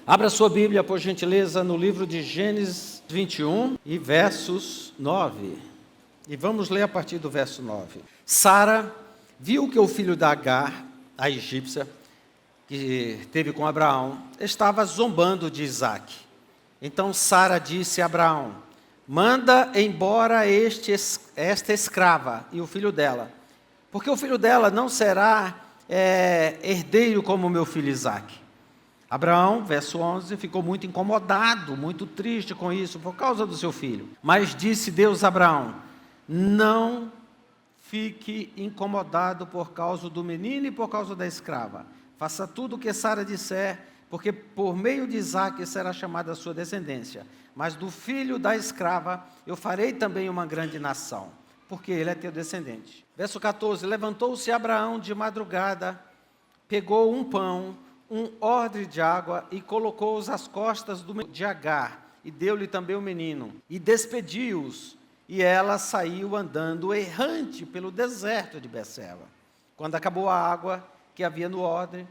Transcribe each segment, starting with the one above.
Abra sua Bíblia, por gentileza, no livro de Gênesis 21 e versos 9. E vamos ler a partir do verso 9. Sara viu que o filho da Agar, a egípcia, que teve com Abraão, estava zombando de Isaque. Então Sara disse a Abraão: manda embora esta escrava e o filho dela, porque o filho dela não será herdeiro como o meu filho Isaque. Abraão, verso 11, ficou muito incomodado, muito triste com isso, por causa do seu filho. Mas disse Deus a Abraão: não fique incomodado por causa do menino e por causa da escrava. Faça tudo o que Sara disser, porque por meio de Isaque será chamada a sua descendência. Mas do filho da escrava eu farei também uma grande nação, porque ele é teu descendente. Verso 14, levantou-se Abraão de madrugada, pegou um pão, um odre de água e colocou-os às costas de Agar, e deu-lhe também o menino, e despediu-os, e ela saiu andando errante pelo deserto de Berseba. Quando acabou a água que havia no odre,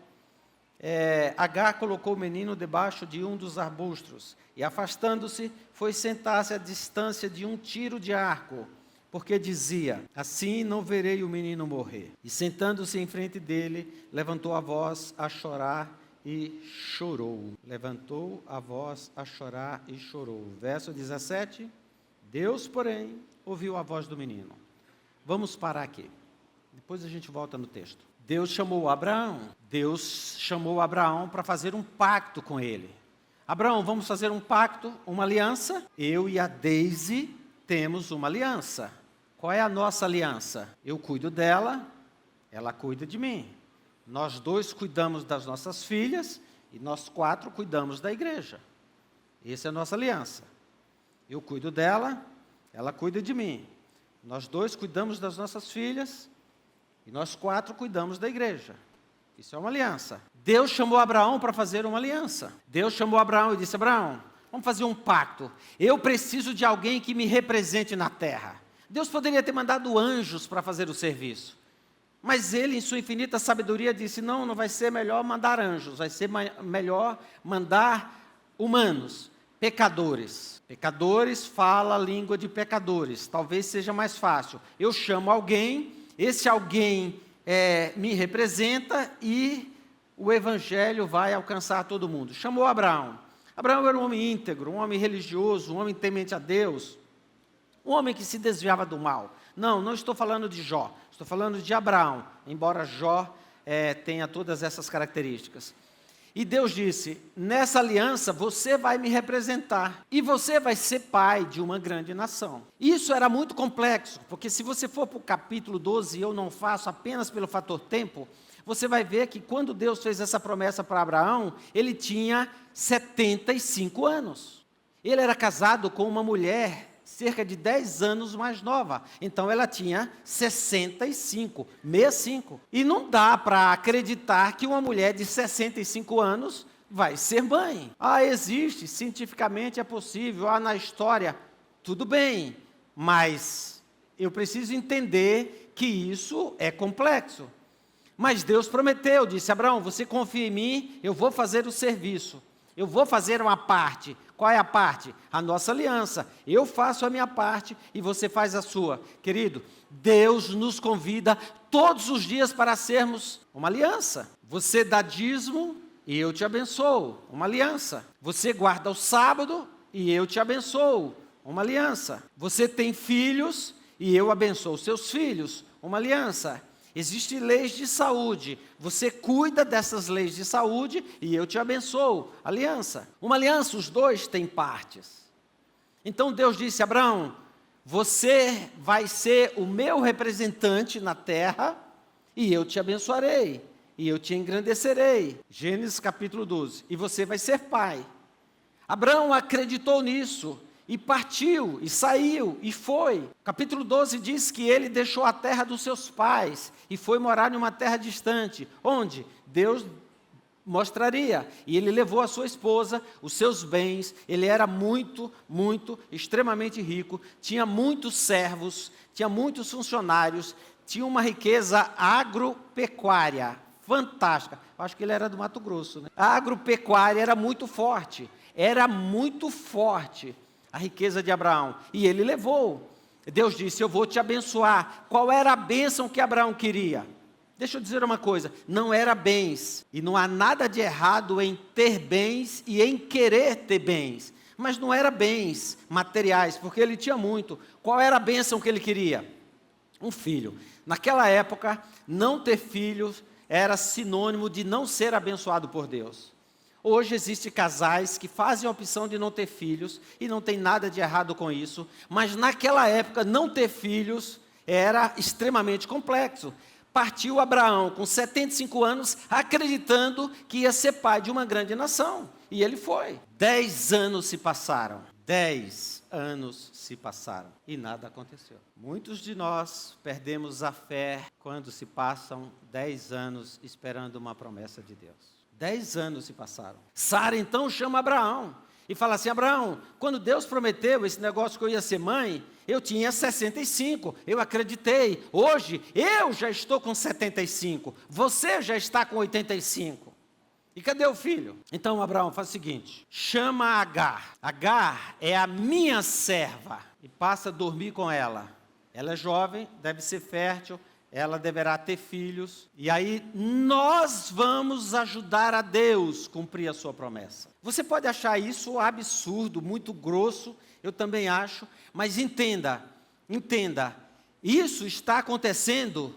Agar colocou o menino debaixo de um dos arbustos, e afastando-se, foi sentar-se à distância de um tiro de arco, porque dizia: assim não verei o menino morrer. E sentando-se em frente dele, levantou a voz a chorar e chorou. Levantou a voz a chorar e chorou. Verso 17, Deus, porém, ouviu a voz do menino. Vamos parar aqui. Depois a gente volta no texto. Deus chamou Abraão para fazer um pacto com ele. Abraão, vamos fazer um pacto, uma aliança? Eu e a Deise temos uma aliança. Qual é a nossa aliança? Eu cuido dela, ela cuida de mim. Nós dois cuidamos das nossas filhas e nós quatro cuidamos da igreja. Essa é a nossa aliança. Eu cuido dela, ela cuida de mim. Nós dois cuidamos das nossas filhas e nós quatro cuidamos da igreja. Isso é uma aliança. Deus chamou Abraão para fazer uma aliança. Deus chamou Abraão e disse: Abraão, vamos fazer um pacto. Eu preciso de alguém que me represente na terra. Deus poderia ter mandado anjos para fazer o serviço. Mas ele, em sua infinita sabedoria, disse: não vai ser melhor mandar anjos, vai ser melhor mandar humanos, pecadores. Pecadores fala a língua de pecadores, talvez seja mais fácil. Eu chamo alguém, esse alguém me representa e o evangelho vai alcançar todo mundo. Chamou Abraão. Abraão era um homem íntegro, um homem religioso, um homem temente a Deus, um homem que se desviava do mal. Não estou falando de Jó, estou falando de Abraão, embora Jó tenha todas essas características. E Deus disse: nessa aliança você vai me representar, e você vai ser pai de uma grande nação. Isso era muito complexo, porque se você for para o capítulo 12, e eu não faço apenas pelo fator tempo, você vai ver que quando Deus fez essa promessa para Abraão, ele tinha 75 anos. Ele era casado com uma mulher cerca de 10 anos mais nova. Então ela tinha 65. E não dá para acreditar que uma mulher de 65 anos vai ser mãe. Existe, cientificamente é possível, na história, tudo bem, mas eu preciso entender que isso é complexo. Mas Deus prometeu, disse: Abraão, você confia em mim, eu vou fazer o serviço. Eu vou fazer uma parte. Qual é a parte? A nossa aliança. Eu faço a minha parte e você faz a sua. Querido, Deus nos convida todos os dias para sermos uma aliança. Você dá dízimo e eu te abençoo. Uma aliança. Você guarda o sábado e eu te abençoo. Uma aliança. Você tem filhos e eu abençoo seus filhos. Uma aliança. Existem leis de saúde, você cuida dessas leis de saúde e eu te abençoo. Aliança. Uma aliança, os dois têm partes. Então Deus disse: Abraão, você vai ser o meu representante na terra e eu te abençoarei e eu te engrandecerei. Gênesis capítulo 12. E você vai ser pai. Abraão acreditou nisso. E partiu, e saiu, e foi. Capítulo 12 diz que ele deixou a terra dos seus pais e foi morar em uma terra distante, onde Deus mostraria. E ele levou a sua esposa, os seus bens, ele era extremamente rico, tinha muitos servos, tinha muitos funcionários, tinha uma riqueza agropecuária, fantástica. Acho que ele era do Mato Grosso, né? A agropecuária era muito forte a riqueza de Abraão. E ele levou. Deus disse, eu vou te abençoar. Qual era a bênção que Abraão queria? Deixa eu dizer uma coisa, não era bens, e não há nada de errado em ter bens e em querer ter bens, mas não era bens materiais, porque ele tinha muito. Qual era a bênção que ele queria? Um filho. Naquela época, não ter filhos era sinônimo de não ser abençoado por Deus. Hoje existem casais que fazem a opção de não ter filhos, e não tem nada de errado com isso, mas naquela época não ter filhos era extremamente complexo. Partiu Abraão com 75 anos, acreditando que ia ser pai de uma grande nação. E ele foi. 10 anos se passaram. 10 anos se passaram. E nada aconteceu. Muitos de nós perdemos a fé quando se passam 10 anos esperando uma promessa de Deus. 10 anos se passaram. Sara então chama Abraão e fala assim, Abraão, quando Deus prometeu esse negócio que eu ia ser mãe, eu tinha 65, eu acreditei. Hoje, eu já estou com 75, você já está com 85. E cadê o filho? Então, Abraão faz o seguinte, chama Agar. Agar é a minha serva e passa a dormir com ela. Ela é jovem, deve ser fértil, ela deverá ter filhos, e aí nós vamos ajudar a Deus cumprir a sua promessa. Você pode achar isso absurdo, muito grosso, eu também acho, mas entenda, isso está acontecendo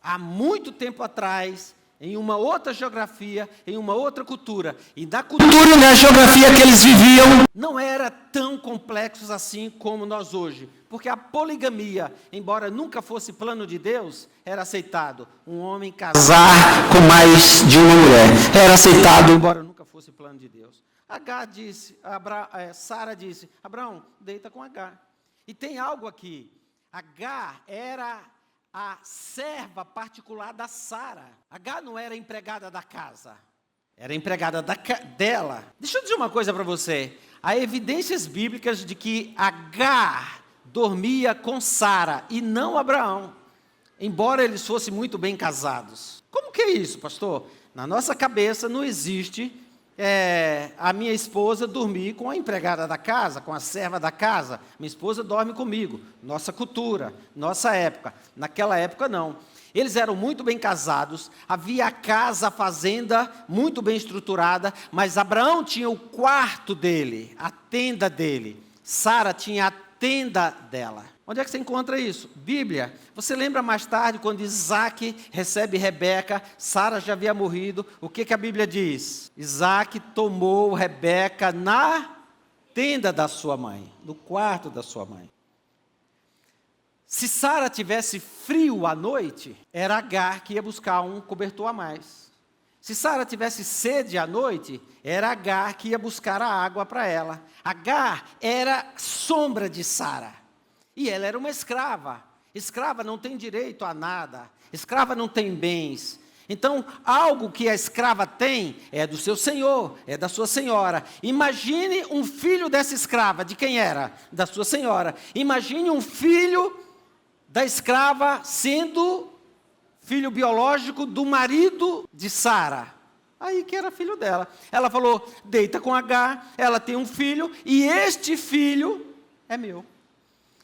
há muito tempo atrás, em uma outra geografia, em uma outra cultura. E da cultura e da geografia que eles viviam, não era tão complexos assim como nós hoje. Porque a poligamia, embora nunca fosse plano de Deus, era aceitado. Um homem casar com mais de uma mulher. Era aceitado, embora nunca fosse plano de Deus. Sara disse, Abraão, deita com Agar. E tem algo aqui. Agar era a serva particular da Sara. Agar não era empregada da casa, era empregada dela. Deixa eu dizer uma coisa para você. Há evidências bíblicas de que Agar dormia com Sara e não Abraão, embora eles fossem muito bem casados. Como que é isso, pastor? Na nossa cabeça não existe a minha esposa dormir com a empregada da casa, com a serva da casa. Minha esposa dorme comigo. Nossa cultura, nossa época. Naquela época, não. Eles eram muito bem casados, havia a casa, a fazenda, muito bem estruturada, mas Abraão tinha o quarto dele, a tenda dele. Sara tinha a tenda dela. Onde é que você encontra isso? Bíblia. Você lembra mais tarde, quando Isaac recebe Rebeca, Sara já havia morrido, o que a Bíblia diz? Isaac tomou Rebeca na tenda da sua mãe, no quarto da sua mãe. Se Sara tivesse frio à noite, era Agar que ia buscar um cobertor a mais. Se Sara tivesse sede à noite, era Agar que ia buscar a água para ela. Agar era sombra de Sara. E ela era uma escrava. Escrava não tem direito a nada. Escrava não tem bens. Então, algo que a escrava tem é do seu senhor, é da sua senhora. Imagine um filho dessa escrava. De quem era? Da sua senhora. Imagine um filho da escrava sendo filho biológico do marido de Sara. Aí que era filho dela. Ela falou, deita com Agar, ela tem um filho, e este filho é meu.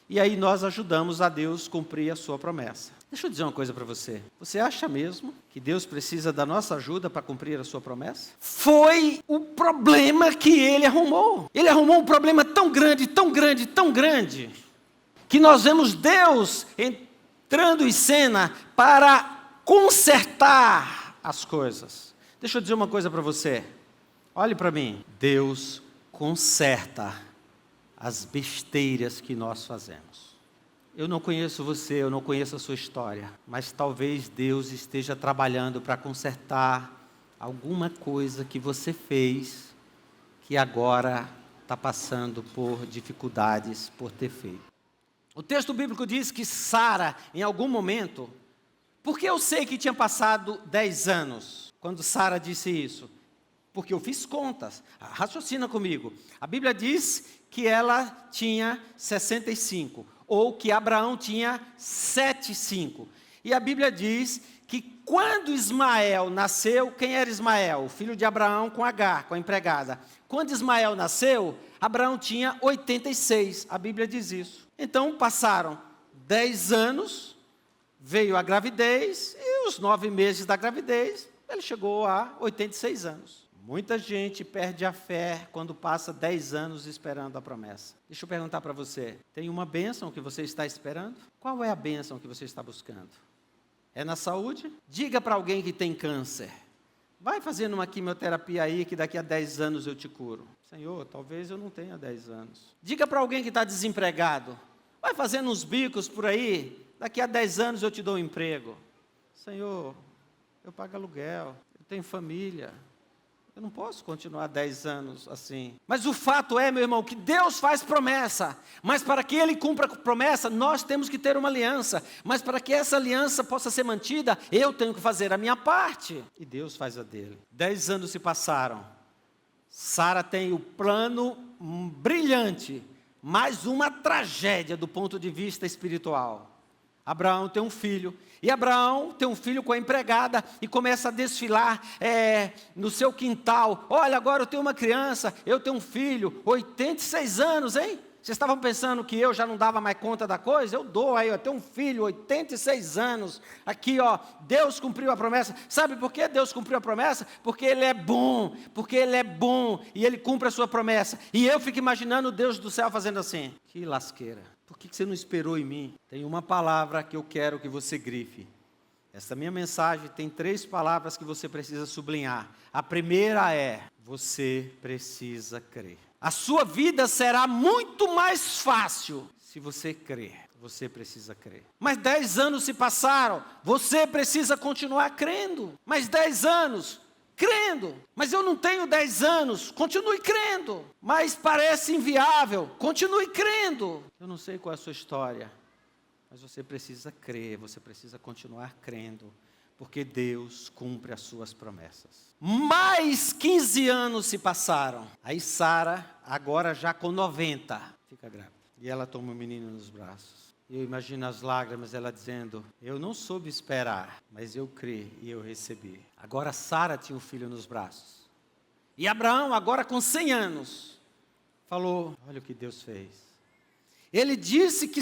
E aí nós ajudamos a Deus cumprir a sua promessa. Deixa eu dizer uma coisa para você. Você acha mesmo que Deus precisa da nossa ajuda para cumprir a sua promessa? Foi o problema que ele arrumou. Ele arrumou um problema tão grande, tão grande, tão grande, que nós vemos Deus entrando em cena para consertar as coisas. Deixa eu dizer uma coisa para você. Olhe para mim. Deus conserta as besteiras que nós fazemos. Eu não conheço você, eu não conheço a sua história, mas talvez Deus esteja trabalhando para consertar alguma coisa que você fez que agora está passando por dificuldades por ter feito. O texto bíblico diz que Sara, em algum momento, porque eu sei que tinha passado 10 anos, quando Sara disse isso, porque eu fiz contas, raciocina comigo. A Bíblia diz que ela tinha 65, ou que Abraão tinha 75. E a Bíblia diz que quando Ismael nasceu, quem era Ismael? O filho de Abraão com Agar, com a empregada. Quando Ismael nasceu, Abraão tinha 86, a Bíblia diz isso. Então passaram 10 anos, veio a gravidez, e os 9 meses da gravidez, ele chegou a 86 anos. Muita gente perde a fé quando passa 10 anos esperando a promessa. Deixa eu perguntar para você, tem uma bênção que você está esperando? Qual é a bênção que você está buscando? É na saúde? Diga para alguém que tem câncer, vai fazendo uma quimioterapia aí que daqui a 10 anos eu te curo. Senhor, talvez eu não tenha 10 anos. Diga para alguém que está desempregado, vai fazendo uns bicos por aí, daqui a 10 anos eu te dou um emprego. Senhor, eu pago aluguel, eu tenho família. Eu não posso continuar 10 anos assim. Mas o fato é, meu irmão, que Deus faz promessa. Mas para que Ele cumpra a promessa, nós temos que ter uma aliança. Mas para que essa aliança possa ser mantida, eu tenho que fazer a minha parte. E Deus faz a dele. 10 anos se passaram. Sara tem o plano brilhante, mas uma tragédia do ponto de vista espiritual. Abraão tem um filho, e Abraão tem um filho com a empregada, e começa a desfilar no seu quintal. Olha, agora eu tenho uma criança, eu tenho um filho, 86 anos, hein? Vocês estavam pensando que eu já não dava mais conta da coisa? Eu dou aí, eu tenho um filho, 86 anos, aqui ó, Deus cumpriu a promessa. Sabe por que Deus cumpriu a promessa? Porque Ele é bom, e Ele cumpre a sua promessa. E eu fico imaginando o Deus do céu fazendo assim, que lasqueira. Por que você não esperou em mim? Tem uma palavra que eu quero que você grife. Essa minha mensagem tem 3 palavras que você precisa sublinhar. A primeira é, você precisa crer. A sua vida será muito mais fácil se você crer. Você precisa crer. Mas 10 anos se passaram, você precisa continuar crendo. Mais 10 anos, crendo. Mas eu não tenho 10 anos, continue crendo. Mas parece inviável, continue crendo. Eu não sei qual é a sua história, mas você precisa crer, você precisa continuar crendo, porque Deus cumpre as suas promessas. Mais 15 anos se passaram. Aí Sara, agora já com 90, fica grávida. E ela toma o menino nos braços. Eu imagino as lágrimas, ela dizendo, eu não soube esperar, mas eu criei e eu recebi. Agora Sara tinha um filho nos braços. E Abraão, agora com 100 anos, falou, olha o que Deus fez. Ele disse que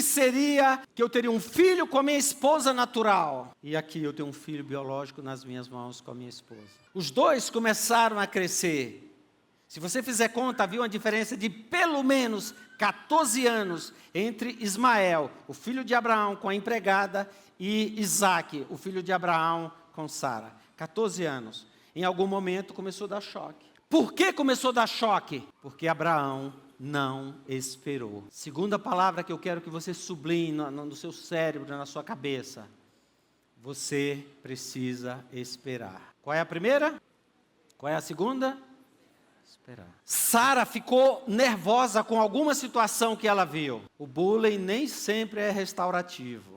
eu teria um filho com a minha esposa natural. E aqui eu tenho um filho biológico nas minhas mãos com a minha esposa. Os dois começaram a crescer. Se você fizer conta, havia uma diferença de pelo menos 14 anos entre Ismael, o filho de Abraão com a empregada, e Isaque, o filho de Abraão com Sara. 14 anos. Em algum momento começou a dar choque. Por que começou a dar choque? Porque Abraão não esperou. Segunda palavra que eu quero que você sublinhe no seu cérebro, na sua cabeça. Você precisa esperar. Qual é a primeira? Qual é a segunda? Esperar. Sara ficou nervosa com alguma situação que ela viu. O bullying nem sempre é restaurativo.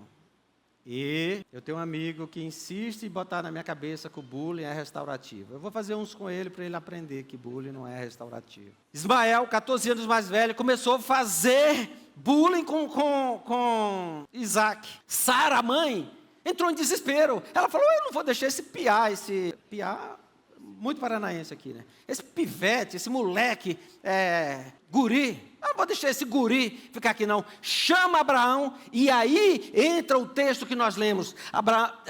E eu tenho um amigo que insiste em botar na minha cabeça que o bullying é restaurativo. Eu vou fazer uns com ele para ele aprender que bullying não é restaurativo. Ismael, 14 anos mais velho, começou a fazer bullying com Isaque. Sara, a mãe, entrou em desespero. Ela falou, eu não vou deixar esse piá, muito paranaense aqui, né? Esse pivete, esse moleque, guri. Eu não vou deixar esse guri ficar aqui não. Chama Abraão, e aí entra o texto que nós lemos.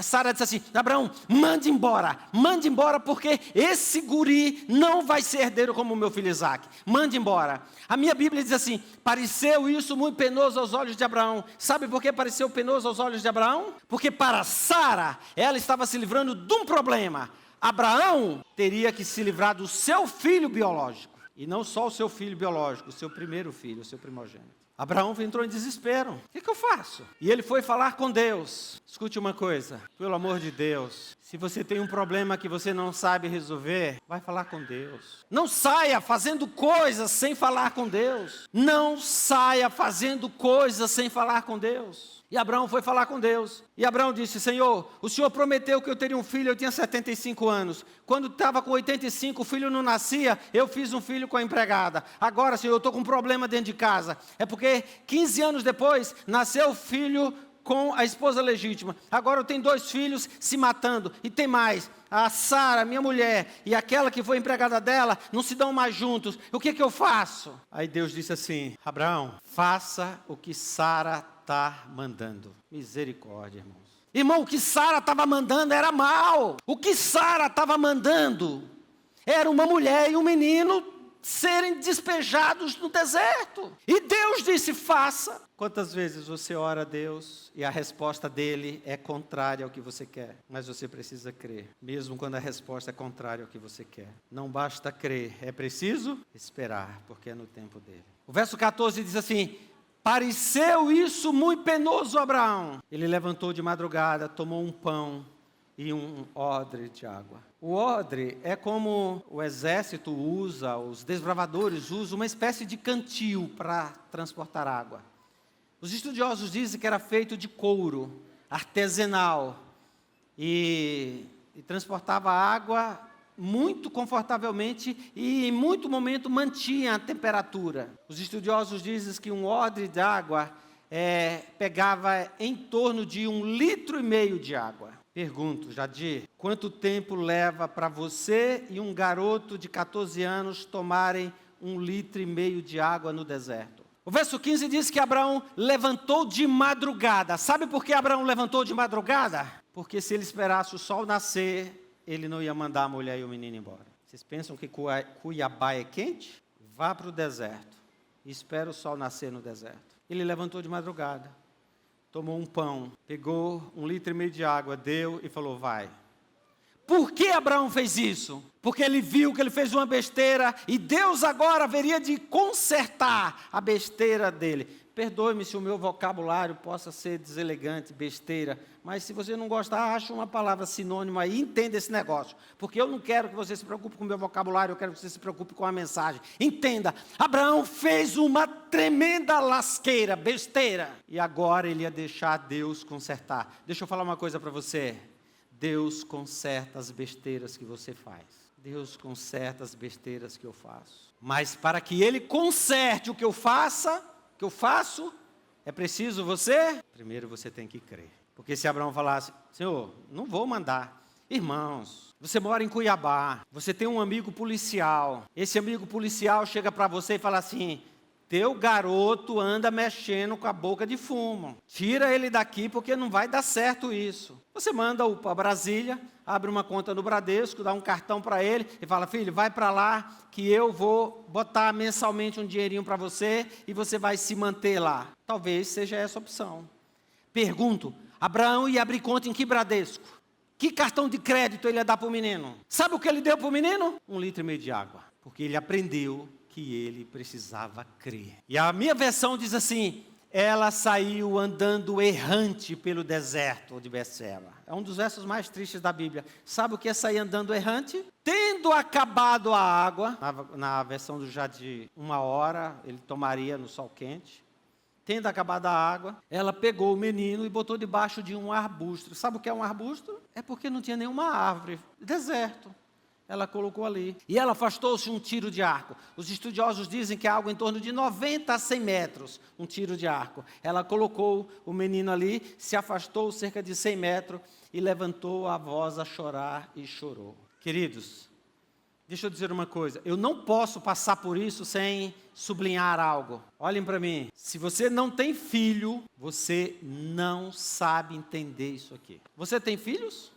Sara disse assim, Abraão, mande embora, porque esse guri não vai ser herdeiro como o meu filho Isaque. Mande embora. A minha Bíblia diz assim, pareceu isso muito penoso aos olhos de Abraão. Sabe por que pareceu penoso aos olhos de Abraão? Porque para Sara, ela estava se livrando de um problema. Abraão teria que se livrar do seu filho biológico. E não só o seu filho biológico, o seu primeiro filho, o seu primogênito. Abraão entrou em desespero. O que eu faço? E ele foi falar com Deus. Escute uma coisa, pelo amor de Deus. Se você tem um problema que você não sabe resolver, vai falar com Deus. Não saia fazendo coisas sem falar com Deus. Não saia fazendo coisas sem falar com Deus. E Abraão foi falar com Deus. E Abraão disse, Senhor, o Senhor prometeu que eu teria um filho, eu tinha 75 anos. Quando estava com 85, o filho não nascia, eu fiz um filho com a empregada. Agora, Senhor, eu estou com um problema dentro de casa. É porque 15 anos depois, nasceu o filho com a esposa legítima. Agora eu tenho 2 filhos se matando. E tem mais. A Sara, minha mulher, e aquela que foi empregada dela, não se dão mais juntos. O que eu faço? Aí Deus disse assim: Abraão, faça o que Sara está mandando. Misericórdia, irmãos. Irmão, o que Sara estava mandando era mal. O que Sara estava mandando era uma mulher e um menino serem despejados no deserto. E Deus disse, faça. Quantas vezes você ora a Deus e a resposta dele é contrária ao que você quer? Mas você precisa crer, mesmo quando a resposta é contrária ao que você quer. Não basta crer, é preciso esperar, porque é no tempo dele. O verso 14 diz assim: pareceu isso muito penoso a Abraão. Ele levantou de madrugada, tomou um pão e um odre de água. O odre é como o exército usa, os desbravadores usam, uma espécie de cantil para transportar água. Os estudiosos dizem que era feito de couro, artesanal, e transportava água muito confortavelmente e em muito momento mantinha a temperatura. Os estudiosos dizem que um odre de água pegava em torno de 1,5 litro de água. Pergunto, Jadir, quanto tempo leva para você e um garoto de 14 anos tomarem 1,5 litro de água no deserto? O verso 15 diz que Abraão levantou de madrugada. Sabe por que Abraão levantou de madrugada? Porque se ele esperasse o sol nascer, ele não ia mandar a mulher e o menino embora. Vocês pensam que Cuiabá é quente? Vá para o deserto e espera o sol nascer no deserto. Ele levantou de madrugada, tomou um pão, pegou 1,5 litro de água, deu e falou, vai. Por que Abraão fez isso? Porque ele viu que ele fez uma besteira e Deus agora haveria de consertar a besteira dele. Perdoe-me se o meu vocabulário possa ser deselegante, besteira, mas se você não gostar, acha uma palavra sinônima aí, entenda esse negócio. Porque eu não quero que você se preocupe com o meu vocabulário, eu quero que você se preocupe com a mensagem. Entenda, Abraão fez uma tremenda lasqueira, besteira, e agora ele ia deixar Deus consertar. Deixa eu falar uma coisa para você. Deus conserta as besteiras que você faz. Deus conserta as besteiras que eu faço. Mas para que Ele conserte o que eu faço, é preciso você... Primeiro você tem que crer. Porque se Abraão falasse, Senhor, não vou mandar. Irmãos, você mora em Cuiabá, você tem um amigo policial. Esse amigo policial chega para você e fala assim, teu garoto anda mexendo com a boca de fumo. Tira ele daqui porque não vai dar certo isso. Você manda-o para Brasília, abre uma conta no Bradesco, dá um cartão para ele e fala, filho, vai para lá que eu vou botar mensalmente um dinheirinho para você e você vai se manter lá. Talvez seja essa a opção. Pergunto, Abraão ia abrir conta em que Bradesco? Que cartão de crédito ele ia dar para o menino? Sabe o que ele deu para o menino? 1,5 litro de água. Porque ele aprendeu que ele precisava crer. E a minha versão diz assim, ela saiu andando errante pelo deserto de Berseba. É um dos versos mais tristes da Bíblia. Sabe o que é sair andando errante? Tendo acabado a água, na versão do já de 1 hora, ele tomaria no sol quente. Tendo acabado a água, ela pegou o menino e botou debaixo de um arbusto. Sabe o que é um arbusto? É porque não tinha nenhuma árvore, deserto. Ela colocou ali. E ela afastou-se um tiro de arco. Os estudiosos dizem que é algo em torno de 90 a 100 metros, um tiro de arco. Ela colocou o menino ali, se afastou cerca de 100 metros e levantou a voz a chorar e chorou. Queridos, deixa eu dizer uma coisa. Eu não posso passar por isso sem sublinhar algo. Olhem para mim. Se você não tem filho, você não sabe entender isso aqui. Você tem filhos?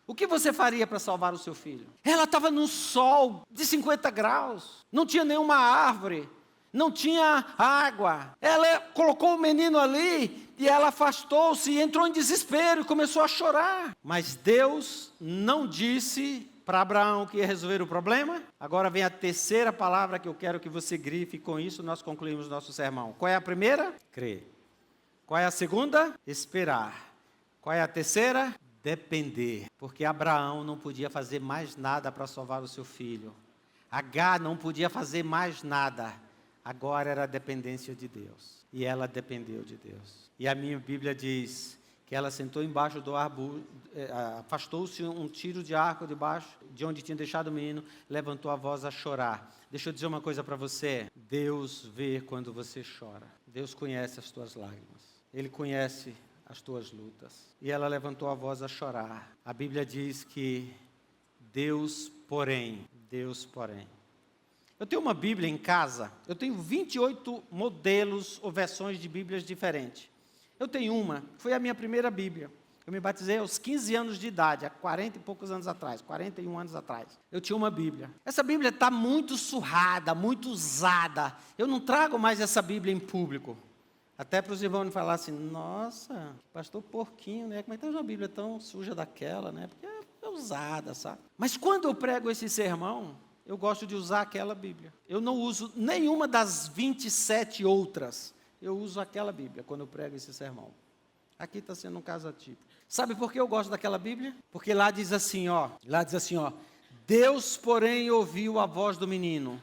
O que você faria para salvar o seu filho? Ela estava no sol de 50 graus, não tinha nenhuma árvore, não tinha água. Ela colocou o menino ali e ela afastou-se e entrou em desespero e começou a chorar. Mas Deus não disse para Abraão que ia resolver o problema. Agora vem a terceira palavra que eu quero que você grife e com isso nós concluímos nosso sermão. Qual é a primeira? Crer. Qual é a segunda? Esperar. Qual é a terceira? Depender, porque Abraão não podia fazer mais nada para salvar o seu filho. Agar não podia fazer mais nada. Agora era a dependência de Deus. E ela dependeu de Deus. E a minha Bíblia diz que ela sentou embaixo do arbusto, afastou-se um tiro de arco debaixo de onde tinha deixado o menino, levantou a voz a chorar. Deixa eu dizer uma coisa para você. Deus vê quando você chora. Deus conhece as tuas lágrimas. Ele conhece as tuas lutas. E ela levantou a voz a chorar. A Bíblia diz que Deus, porém. Eu tenho uma Bíblia em casa, eu tenho 28 modelos ou versões de Bíblias diferentes. Eu tenho uma, foi a minha primeira Bíblia. Eu me batizei aos 15 anos de idade, há 40 e poucos anos atrás, 41 anos atrás. Eu tinha uma Bíblia. Essa Bíblia está muito surrada, muito usada. Eu não trago mais essa Bíblia em público. Até para os irmãos me falar assim, nossa, pastor porquinho, né? Como é que tem uma Bíblia tão suja daquela, né? Porque é usada, sabe? Mas quando eu prego esse sermão, eu gosto de usar aquela Bíblia. Eu não uso nenhuma das 27 outras. Eu uso aquela Bíblia quando eu prego esse sermão. Aqui está sendo um caso atípico. Sabe por que eu gosto daquela Bíblia? Porque lá diz assim, ó. Deus, porém, ouviu a voz do menino.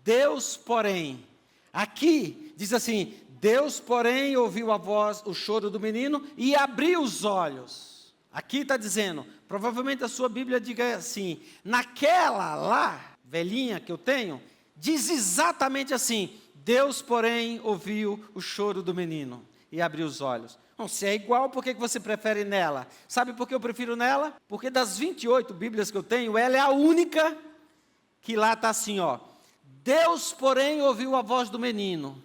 Deus, porém. Aqui diz assim, Deus, porém, ouviu a voz, o choro do menino e abriu os olhos. Aqui está dizendo, provavelmente a sua Bíblia diga assim, naquela lá, velhinha que eu tenho, diz exatamente assim, Deus, porém, ouviu o choro do menino e abriu os olhos. Não, se é igual, por que você prefere nela? Sabe por que eu prefiro nela? Porque das 28 Bíblias que eu tenho, ela é a única que lá está assim, ó. Deus, porém, ouviu a voz do menino.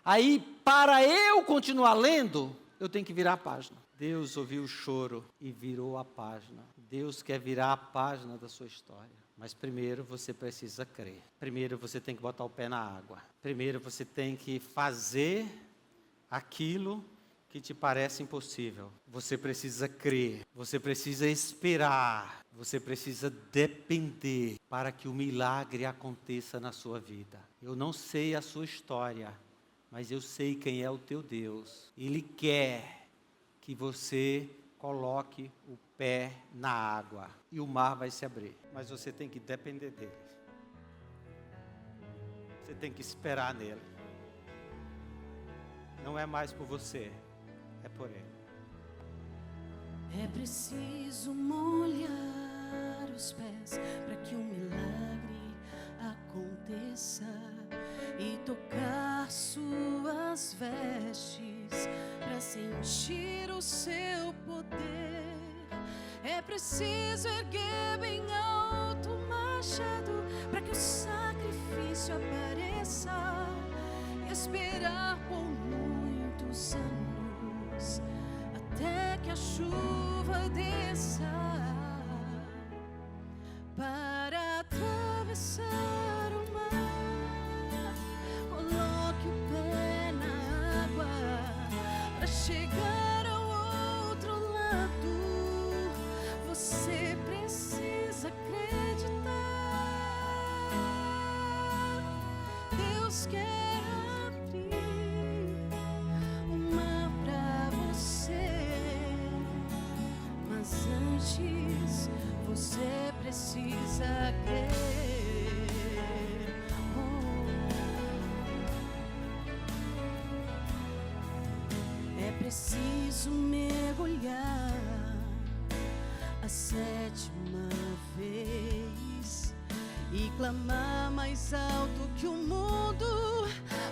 Aí, para eu continuar lendo, eu tenho que virar a página. Deus ouviu o choro e virou a página. Deus quer virar a página da sua história. Mas primeiro você precisa crer. Primeiro você tem que botar o pé na água. Primeiro você tem que fazer aquilo que te parece impossível. Você precisa crer. Você precisa esperar. Você precisa depender para que o milagre aconteça na sua vida. Eu não sei a sua história, mas eu sei quem é o teu Deus. Ele quer que você coloque o pé na água e o mar vai se abrir. Mas você tem que depender dele. Você tem que esperar nele. Não é mais por você, é por ele. É preciso molhar os pés para que o milagre aconteça e tocar suas vestes para sentir o seu poder. É preciso erguer bem alto o machado para que o sacrifício apareça e esperar por muitos anos até que a chuva desça para atravessar o mar. Coloque o pé na água para chegar ao outro lado. Você precisa acreditar. Deus quer abrir o mar pra você, mas antes você precisa crer. É preciso mergulhar a 7ª vez e clamar mais alto que o mundo,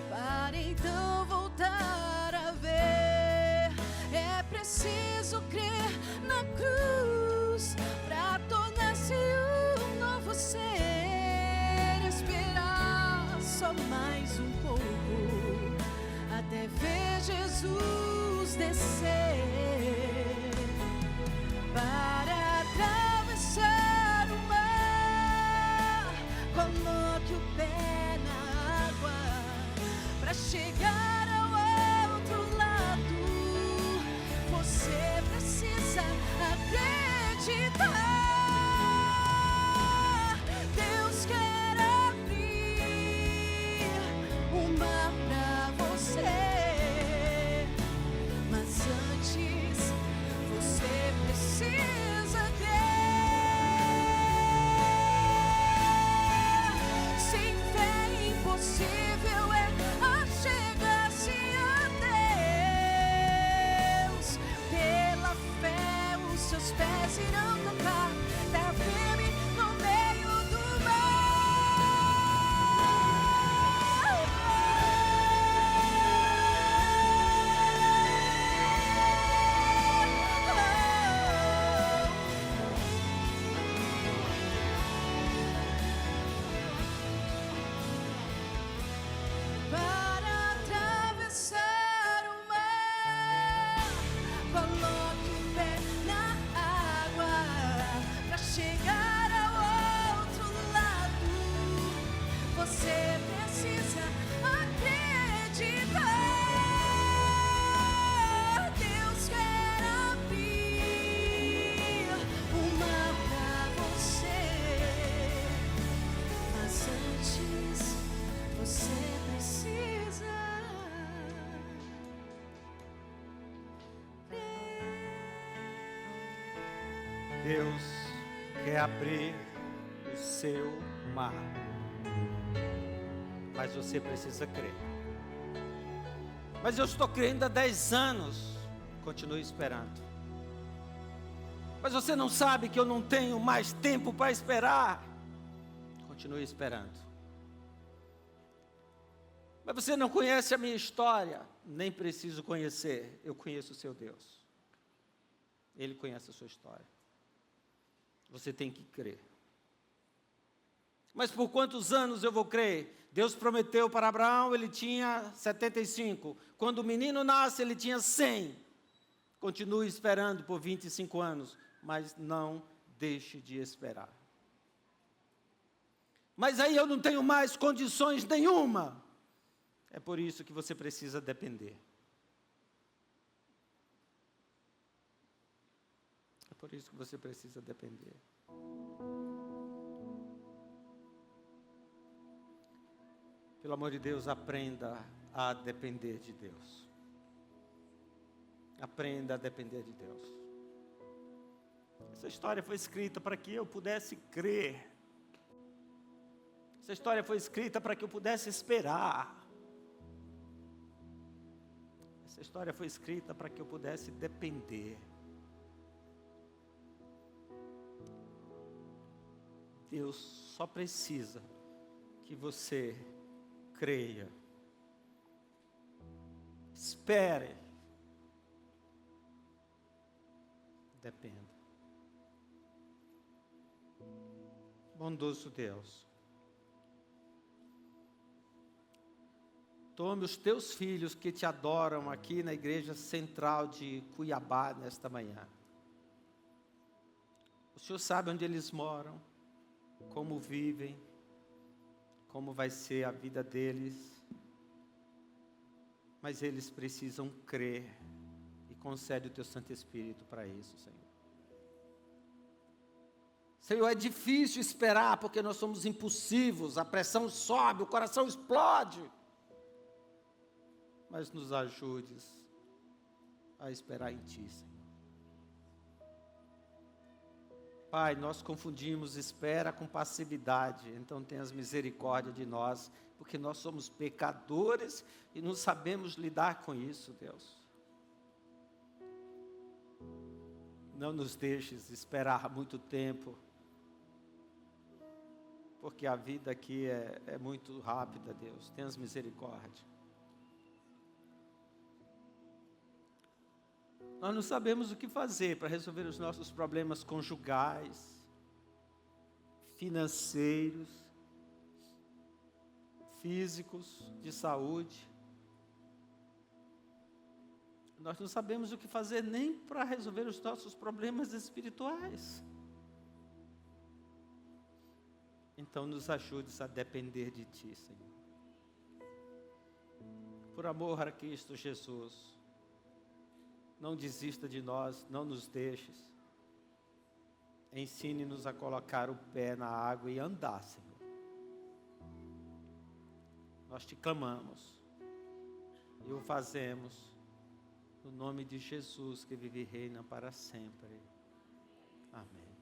para então voltar a ver. É preciso crer na cruz para tornar-se um novo ser. Esperar só mais um pouco até ver Jesus descer para atravessar o mar. Coloque o pé na água para chegar ao outro lado. Você precisa acreditar. Deus quer abrir o mar pra você, mas antes você precisa crer. Sem fé você precisa acreditar. Deus quer abrir o mar pra você, mas antes você precisa Deus quer abrir o seu mar, mas você precisa crer. Mas eu estou crendo há 10 anos. Continue esperando. Mas você não sabe que eu não tenho mais tempo para esperar. Continue esperando. Mas você não conhece a minha história. Nem preciso conhecer. Eu conheço o seu Deus. Ele conhece a sua história. Você tem que crer. Mas por quantos anos eu vou crer? Deus prometeu para Abraão, ele tinha 75. Quando o menino nasce, ele tinha 100. Continue esperando por 25 anos, mas não deixe de esperar. Mas aí eu não tenho mais condições nenhuma. É por isso que você precisa depender. É por isso que você precisa depender. Pelo amor de Deus, aprenda a depender de Deus. Aprenda a depender de Deus. Essa história foi escrita para que eu pudesse crer. Essa história foi escrita para que eu pudesse esperar. Essa história foi escrita para que eu pudesse depender. Deus só precisa que você creia. Espere. Dependa. Bondoso Deus, tome os teus filhos que te adoram aqui na igreja central de Cuiabá nesta manhã. O Senhor sabe onde eles moram, como vivem, como vai ser a vida deles, mas eles precisam crer e concede o teu Santo Espírito para isso, Senhor. Senhor, é difícil esperar porque nós somos impulsivos, a pressão sobe, o coração explode, mas nos ajudes a esperar em Ti, Senhor. Pai, nós confundimos espera com passividade, então tenhas misericórdia de nós, porque nós somos pecadores e não sabemos lidar com isso, Deus. Não nos deixes esperar muito tempo, porque a vida aqui é muito rápida, Deus, tenhas misericórdia. Nós não sabemos o que fazer para resolver os nossos problemas conjugais, financeiros, físicos, de saúde. Nós não sabemos o que fazer nem para resolver os nossos problemas espirituais. Então nos ajudes a depender de Ti, Senhor. Por amor a Cristo Jesus, não desista de nós, não nos deixes. Ensine-nos a colocar o pé na água e andar, Senhor. Nós te clamamos e o fazemos no nome de Jesus, que vive e reina para sempre. Amém.